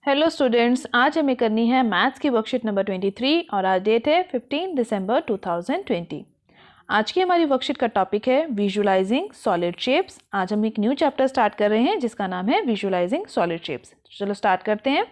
Hello students, आज हमें करनी है मैथ्स की वर्कशीट नंबर 23 और आज डेट है 15 दिसंबर 2020। आज की हमारी वर्कशीट का टॉपिक है विजुअलाइजिंग सॉलिड शेप्स। आज हम एक न्यू चैप्टर स्टार्ट कर रहे हैं जिसका नाम है विजुअलाइजिंग सॉलिड शेप्स। चलो स्टार्ट करते हैं।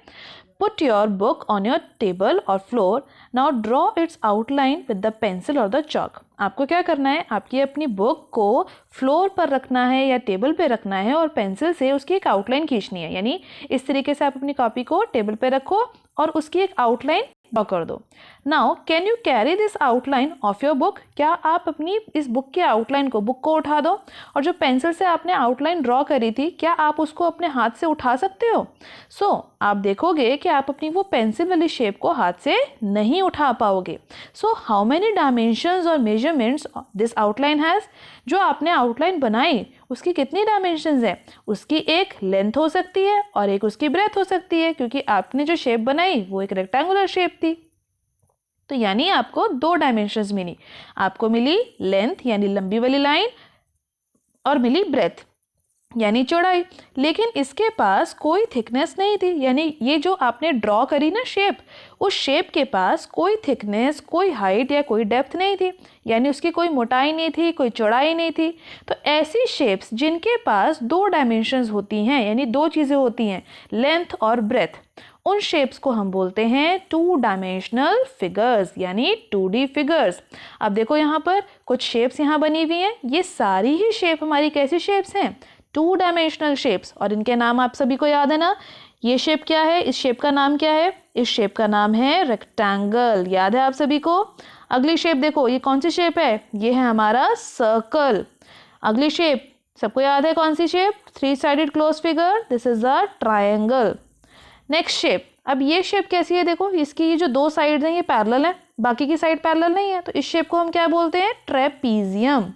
Put your book on your table और floor. Now draw its outline with the pencil और द चॉक। आपको क्या करना है, आपकी अपनी बुक को फ्लोर पर रखना है या टेबल पे रखना है और पेंसिल से उसकी एक आउटलाइन खींचनी है। यानी इस तरीके से आप अपनी कॉपी को टेबल पे रखो और उसकी एक आउटलाइन ड्रॉ कर दो। Now can you carry this outline of your book. क्या आप अपनी इस बुक के आउटलाइन को, बुक को उठा दो और जो पेंसिल से आपने आउटलाइन ड्रॉ करी थी, क्या आप उसको अपने हाथ से उठा सकते हो? आप देखोगे कि आप अपनी वो पेंसिल वाली शेप को हाथ से नहीं उठा पाओगे। हाउ मेनी डायमेंशंस और मेजरमेंट्स दिस आउटलाइन हैज़। जो आपने आउटलाइन बनाई उसकी कितनी डायमेंशंस है? उसकी एक लेंथ हो सकती है और एक उसकी ब्रेथ हो सकती है, क्योंकि आपने जो शेप बनाई वो एक रेक्टेंगुलर शेप थी। तो यानी आपको दो डायमेंशंस मिली, आपको मिली लेंथ यानी लंबी वाली लाइन और मिली ब्रेथ यानी चौड़ाई। लेकिन इसके पास कोई थिकनेस नहीं थी, यानी ये जो आपने ड्रॉ करी ना शेप, उस शेप के पास कोई थिकनेस, कोई हाइट या कोई डेप्थ नहीं थी, यानी उसकी कोई मोटाई नहीं थी, कोई चौड़ाई नहीं थी। तो ऐसी शेप्स जिनके पास दो डायमेंशंस होती हैं, यानी दो चीज़ें होती हैं, लेंथ और ब्रेथ, उन शेप्स को हम बोलते हैं टू डायमेंशनल फिगर्स यानी 2D फिगर्स। अब देखो यहाँ पर कुछ शेप्स यहाँ बनी हुई हैं, ये सारी ही शेप हमारी कैसी शेप्स हैं? Two dimensional shapes. और इनके नाम आप सभी को याद है ना? ये शेप क्या है? इस शेप का नाम क्या है? इस शेप का नाम है रेक्टेंगल। याद है आप सभी को? अगली शेप देखो, ये कौन सी शेप है? ये है हमारा सर्कल। अगली शेप सबको याद है कौन सी shape? 3 sided closed figure, this is a triangle. Next shape, अब ये शेप कैसी है? देखो, इसकी ये जो दो साइड हैं ये पैरेलल है, बाकी की साइड पैरेलल नहीं है, तो इस शेप को हम क्या बोलते हैं? ट्रेपीजियम।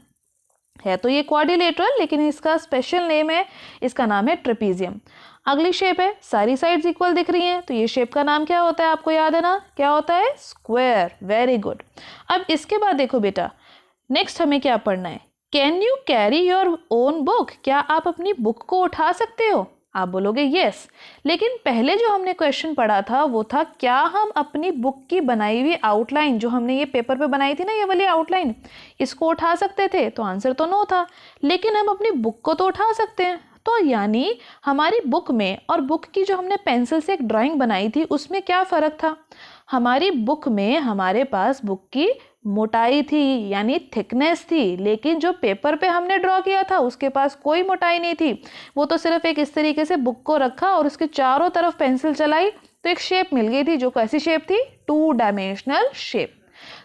है तो ये क्वाड्रिलेटरल, लेकिन इसका स्पेशल नेम है, इसका नाम है ट्रेपीजियम। अगली शेप है, सारी साइड्स इक्वल दिख रही हैं, तो ये शेप का नाम क्या होता है? आपको याद है ना? क्या होता है? स्क्वायर। Very good. अब इसके बाद देखो बेटा, नेक्स्ट हमें क्या पढ़ना है? Can you carry your own book. क्या आप अपनी बुक को उठा सकते हो? आप बोलोगे यस, लेकिन पहले जो हमने क्वेश्चन पढ़ा था वो था, क्या हम अपनी बुक की बनाई हुई आउटलाइन, जो हमने ये पेपर पे बनाई थी ना, ये वाली आउटलाइन, इसको उठा सकते थे? तो आंसर तो नो था, लेकिन हम अपनी बुक को तो उठा सकते हैं। तो यानी हमारी बुक में और बुक की जो हमने पेंसिल से एक ड्राइंग बनाई थी उसमें क्या फ़र्क था? हमारी बुक में हमारे पास बुक की मोटाई थी यानी थिकनेस थी, लेकिन जो पेपर पे हमने ड्रॉ किया था उसके पास कोई मोटाई नहीं थी। वो तो सिर्फ एक इस तरीके से बुक को रखा और उसके चारों तरफ पेंसिल चलाई तो एक शेप मिल गई थी, जो कैसी शेप थी? Two dimensional shape.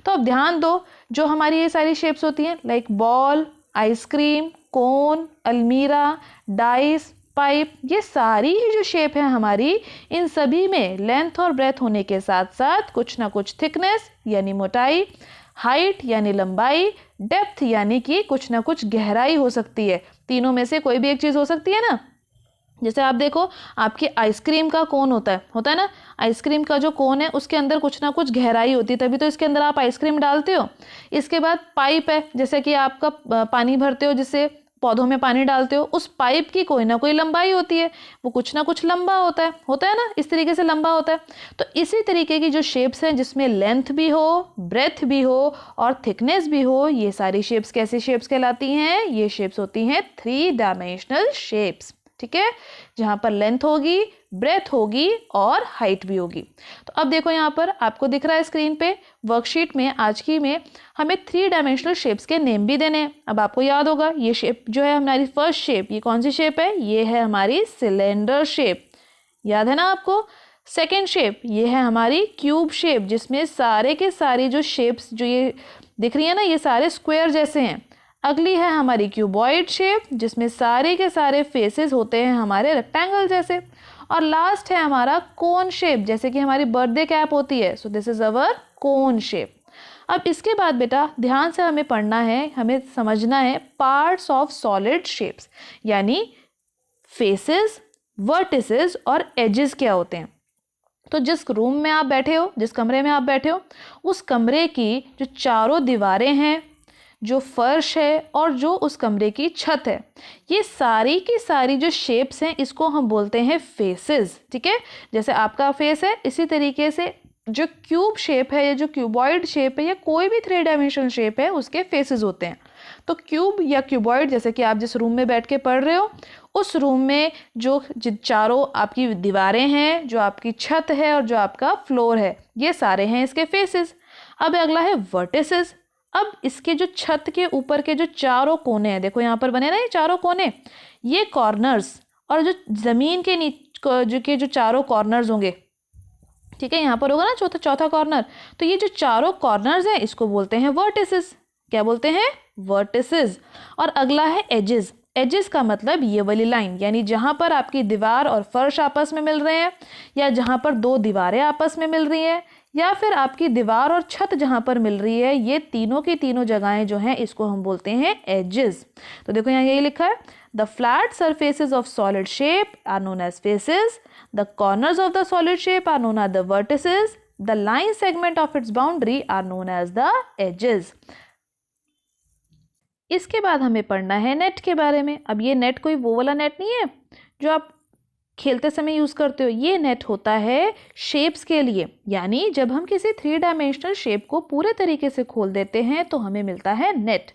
तो अब ध्यान दो, जो हमारी ये सारी शेप्स होती हैं लाइक बॉल, आइसक्रीम, कोन, अलमीरा, डाइस, पाइप, ये सारी ही जो शेप है हमारी, इन सभी में लेंथ और ब्रेथ होने के साथ साथ कुछ ना कुछ थिकनेस यानी मोटाई, हाइट यानी लंबाई, डेप्थ यानी कि कुछ ना कुछ गहराई हो सकती है। तीनों में से कोई भी एक चीज़ हो सकती है ना। जैसे आप देखो, आपकी आइसक्रीम का कोन होता है ना, आइसक्रीम का जो कोन है उसके अंदर कुछ ना कुछ गहराई होती है, तभी तो इसके अंदर आप आइसक्रीम डालते हो। इसके बाद पाइप है, जैसे कि आपका पानी भरते हो, जिससे पौधों में पानी डालते हो, उस पाइप की कोई ना कोई लंबाई होती है, वो कुछ ना कुछ लंबा होता है ना, इस तरीके से लंबा होता है। तो इसी तरीके की जो शेप्स हैं जिसमें लेंथ भी हो, ब्रेथ भी हो और थिकनेस भी हो, ये सारी शेप्स कैसी शेप्स कहलाती हैं? ये शेप्स होती हैं 3 डायमेंशनल शेप्स। ठीक है, जहां पर लेंथ होगी, ब्रेथ होगी और हाइट भी होगी। तो अब देखो, यहाँ पर आपको दिख रहा है स्क्रीन पे, वर्कशीट में आज की में हमें 3 डायमेंशनल शेप्स के नेम भी देने हैं। अब आपको याद होगा, ये शेप जो है हमारी फर्स्ट शेप, ये कौन सी शेप है? ये है हमारी सिलेंडर शेप। याद है ना आपको? सेकेंड शेप, ये है हमारी क्यूब शेप, जिसमें सारे के सारी जो शेप्स जो ये दिख रही है ना, ये सारे स्क्वायर जैसे हैं। अगली है हमारी क्यूबॉइड शेप, जिसमें सारे के सारे फेसेस होते हैं हमारे रेक्टेंगल जैसे। और लास्ट है हमारा कोन शेप, जैसे कि हमारी बर्थडे कैप होती है। So this is our cone shape. अब इसके बाद बेटा ध्यान से हमें पढ़ना है, हमें समझना है पार्ट्स ऑफ सॉलिड शेप्स, यानी फेसेस, वर्टिसेस और एजेस क्या होते हैं। तो जिस रूम में आप बैठे हो, जिस कमरे में आप बैठे हो, उस कमरे की जो चारों दीवारें हैं, जो फर्श है और जो उस कमरे की छत है, ये सारी की सारी जो शेप्स हैं इसको हम बोलते हैं फेसेस। ठीक है, जैसे आपका फेस है इसी तरीके से जो क्यूब शेप है या जो क्यूबॉइड शेप है या कोई भी 3 डायमेंशनल शेप है उसके फेसेस होते हैं। तो क्यूब या क्यूबॉइड, जैसे कि आप जिस रूम में बैठ के पढ़ रहे हो उस रूम में जो चारों आपकी दीवारें हैं, जो आपकी छत है और जो आपका फ्लोर है, ये सारे हैं इसके फेसेस। अब अगला है वर्टिसेस। अब इसके जो छत के ऊपर के जो चारों कोने हैं, देखो यहाँ पर बने ना ये चारों कोने, ये कॉर्नर्स, और जो ज़मीन के नीचे जो चारों कॉर्नर्स होंगे, ठीक है, यहाँ पर होगा ना चौथा कॉर्नर, तो ये जो चारों कॉर्नर्स हैं इसको बोलते हैं वर्टिसेस। क्या बोलते हैं? वर्टिसेस। और अगला है एजेस। एजेस का मतलब ये वाली लाइन, यानी जहाँ पर आपकी दीवार और फर्श आपस में मिल रहे हैं, या जहाँ पर 2 दीवारें आपस में मिल रही हैं, या फिर आपकी दीवार और छत जहाँ पर मिल रही है, ये तीनों की तीनों जगहें जो हैं इसको हम बोलते हैं एजेस। तो देखो यहाँ यही लिखा है, the flat surfaces of solid shape are known as faces, the corners of the solid shape are known as the vertices, the line segment of its boundary are known as the edges. इसके बाद हमें पढ़ना है net के बारे में। अब ये नेट कोई वो वाला नेट नहीं है जो आप खेलते समय यूज़ करते हो, ये नेट होता है शेप्स के लिए, यानी जब हम किसी 3 डायमेंशनल शेप को पूरे तरीके से खोल देते हैं तो हमें मिलता है नेट।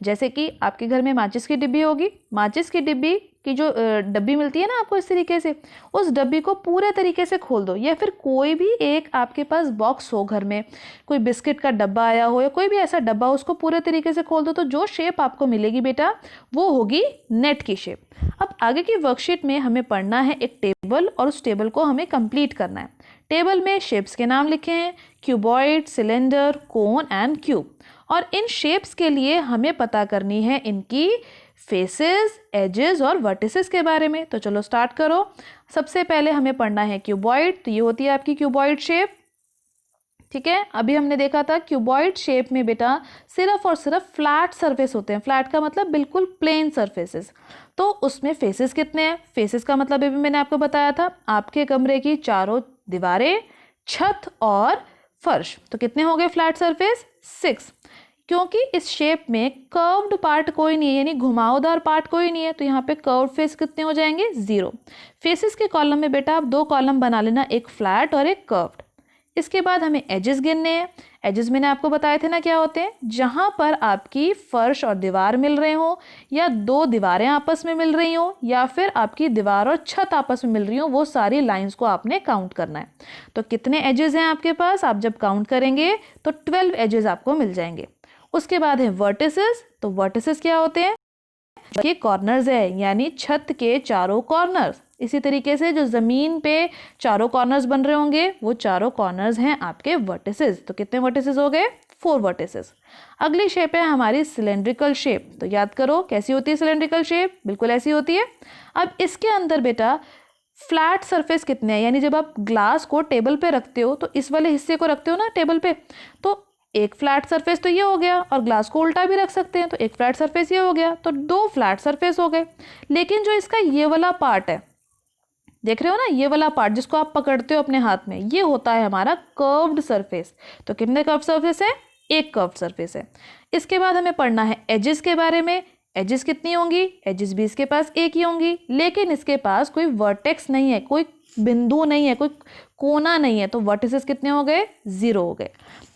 जैसे कि आपके घर में माचिस की डिब्बी होगी, माचिस की डिब्बी की जो डब्बी मिलती है ना आपको इस तरीके से, उस डब्बी को पूरे तरीके से खोल दो, या फिर कोई भी एक आपके पास बॉक्स हो घर में, कोई बिस्किट का डब्बा आया हो या कोई भी ऐसा डब्बा, उसको पूरे तरीके से खोल दो, तो जो शेप आपको मिलेगी बेटा वो होगी नेट की शेप। अब आगे की वर्कशीट में हमें पढ़ना है एक टेबल, और उस टेबल को हमें कंप्लीट करना है। टेबल में शेप्स के नाम लिखे हैं, cuboid, cylinder, cone and cube, और इन शेप्स के लिए हमें पता करनी है इनकी फेसेस, एजेस और वर्टिसेस के बारे में। तो चलो स्टार्ट करो। सबसे पहले हमें पढ़ना है क्यूबॉइड, तो ये होती है आपकी क्यूबॉइड शेप। ठीक है, अभी हमने देखा था क्यूबॉइड शेप में बेटा सिर्फ और सिर्फ फ्लैट सरफेस होते हैं। फ्लैट का मतलब बिल्कुल प्लेन सरफेसेस। तो उसमें फेसेस कितने हैं? फेसेस का मतलब अभी मैंने आपको बताया था, आपके कमरे की चारों दीवारें, छत और फर्श। तो कितने हो गए फ्लैट सरफेस? 6। क्योंकि इस शेप में कर्व्ड पार्ट कोई नहीं है, यानी घुमावदार पार्ट कोई नहीं है, तो यहाँ पे कर्व्ड फेस कितने हो जाएंगे? 0। फेसेस के कॉलम में बेटा आप 2 कॉलम बना लेना, एक फ्लैट और एक कर्व्ड। इसके बाद हमें एजेस गिनने हैं। एजेस मैंने आपको बताए थे ना क्या होते हैं, जहाँ पर आपकी फर्श और दीवार मिल रहे हो, या 2 दीवारें आपस में मिल रही हो, या फिर आपकी दीवार और छत आपस में मिल रही हो, वो सारी लाइंस को आपने काउंट करना है। तो कितने एजेस हैं आपके पास? आप जब काउंट करेंगे तो 12 एजेस आपको मिल जाएंगे। उसके बाद है वर्टिसेस। तो वर्टिसेस क्या होते हैं? के कॉर्नर्स है, यानी छत के चारों कॉर्नर्स। इसी तरीके से जो ज़मीन पे चारों कॉर्नर्स बन रहे होंगे वो चारों कॉर्नर्स हैं आपके वर्टिसेस। तो कितने वर्टिसेस हो गए? 4 वर्टिसेस। अगली शेप है हमारी सिलेंड्रिकल शेप। तो याद करो कैसी होती है सिलेंड्रिकल शेप? बिल्कुल ऐसी होती है। अब इसके अंदर बेटा फ्लैट सरफेस कितने हैं, यानी जब आप ग्लास को टेबल पे रखते हो तो इस वाले हिस्से को रखते हो ना टेबल पे, तो एक फ्लैट सरफेस तो ये हो गया, और ग्लास को उल्टा भी रख सकते हैं, तो एक फ्लैट सरफेस ये हो गया, तो 2 फ्लैट सरफेस हो गए। लेकिन जो इसका ये वाला पार्ट है, देख रहे हो ना, ये वाला पार्ट जिसको आप पकड़ते हो अपने हाथ में, ये होता है हमारा कर्व्ड सरफेस। तो कितने कर्व्ड सरफेस है? एक कर्व्ड सरफेस है। इसके बाद हमें पढ़ना है एजेस के बारे में। एजेस कितनी होंगी? एजेस भी इसके पास एक ही होंगी, लेकिन इसके पास कोई वर्टेक्स नहीं है, कोई बिंदु नहीं है, कोई कोना नहीं है, तो वर्टिसेस कितने हो गए? 0 हो गए।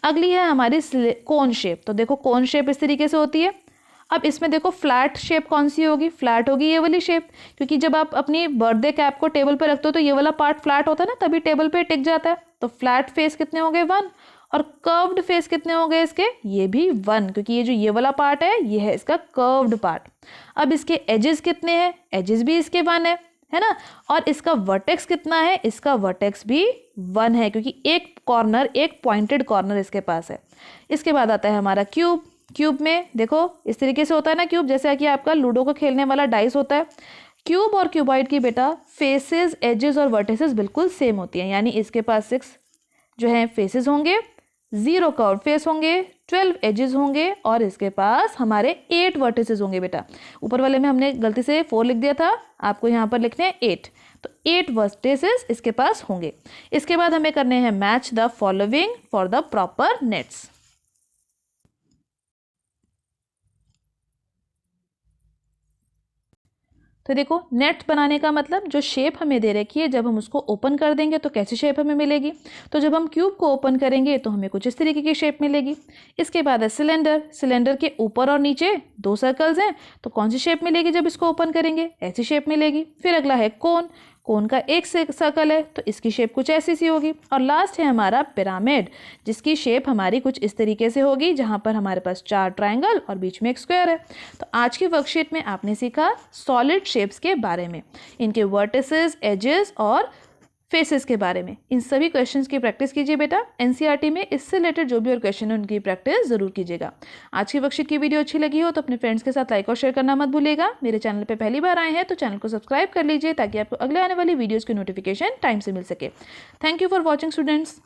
अगली है हमारी कोन शेप। तो देखो कोन शेप इस तरीके से होती है। अब इसमें देखो फ्लैट शेप कौन सी होगी? फ्लैट होगी ये वाली शेप, क्योंकि जब आप अपनी बर्थडे कैप को टेबल पर रखते हो तो ये वाला पार्ट फ्लैट होता है ना, तभी टेबल पे टिक जाता है। तो फ्लैट फेस कितने हो गए? 1। और कर्व्ड फेस कितने हो गए इसके? ये भी 1, क्योंकि ये जो ये वाला पार्ट है ये है इसका कर्व्ड पार्ट। अब इसके एजेस कितने हैं? एजेस भी इसके 1 है ना। और इसका वर्टेक्स कितना है? इसका वर्टेक्स भी 1 है, क्योंकि एक कॉर्नर, एक पॉइंटेड कॉर्नर इसके पास है। इसके बाद आता है हमारा क्यूब। क्यूब में देखो इस तरीके से होता है ना क्यूब, जैसे कि आपका लूडो को खेलने वाला डाइस होता है। क्यूब और क्यूबॉइड की बेटा फेसेस, एजेस और वर्टिसेस बिल्कुल सेम होती हैं, यानी इसके पास 6 जो है फेसेस होंगे, 0 कर्व फेस होंगे, 12 एजेस होंगे, और इसके पास हमारे 8 वर्टिसेस होंगे बेटा। ऊपर वाले में हमने गलती से 4 लिख दिया था, आपको यहाँ पर लिखने हैं 8। तो 8 वर्टिसेस इसके पास होंगे। इसके बाद हमें करने हैं match the following for the proper nets. तो देखो नेट बनाने का मतलब जो शेप हमें दे रखी है, जब हम उसको ओपन कर देंगे तो कैसी शेप हमें मिलेगी। तो जब हम क्यूब को ओपन करेंगे तो हमें कुछ इस तरीके की शेप मिलेगी। इसके बाद है सिलेंडर। सिलेंडर के ऊपर और नीचे 2 सर्कल्स हैं, तो कौन सी शेप मिलेगी जब इसको ओपन करेंगे, ऐसी शेप मिलेगी। फिर अगला है कोन। कोन का एक सर्कल है तो इसकी शेप कुछ ऐसी सी होगी। और लास्ट है हमारा पिरामिड, जिसकी शेप हमारी कुछ इस तरीके से होगी, जहां पर हमारे पास 4 ट्रायंगल और बीच में एक स्क्वायर है। तो आज की वर्कशीट में आपने सीखा सॉलिड शेप्स के बारे में, इनके वर्टिसेस, एजेस और फेसेस के बारे में। इन सभी क्वेश्चंस की प्रैक्टिस कीजिए बेटा। एनसीईआरटी में इससे रिलेटेड जो भी और क्वेश्चन है उनकी प्रैक्टिस जरूर कीजिएगा। आज की वर्कशीट की वीडियो अच्छी लगी हो तो अपने फ्रेंड्स के साथ लाइक और शेयर करना मत भूलिएगा। मेरे चैनल पे पहली बार आए हैं तो चैनल को सब्सक्राइब कर लीजिए, ताकि आपको अगले आने वाली वीडियोज़ की नोटिफिकेशन टाइम से मिल सके। Thank you for watching students.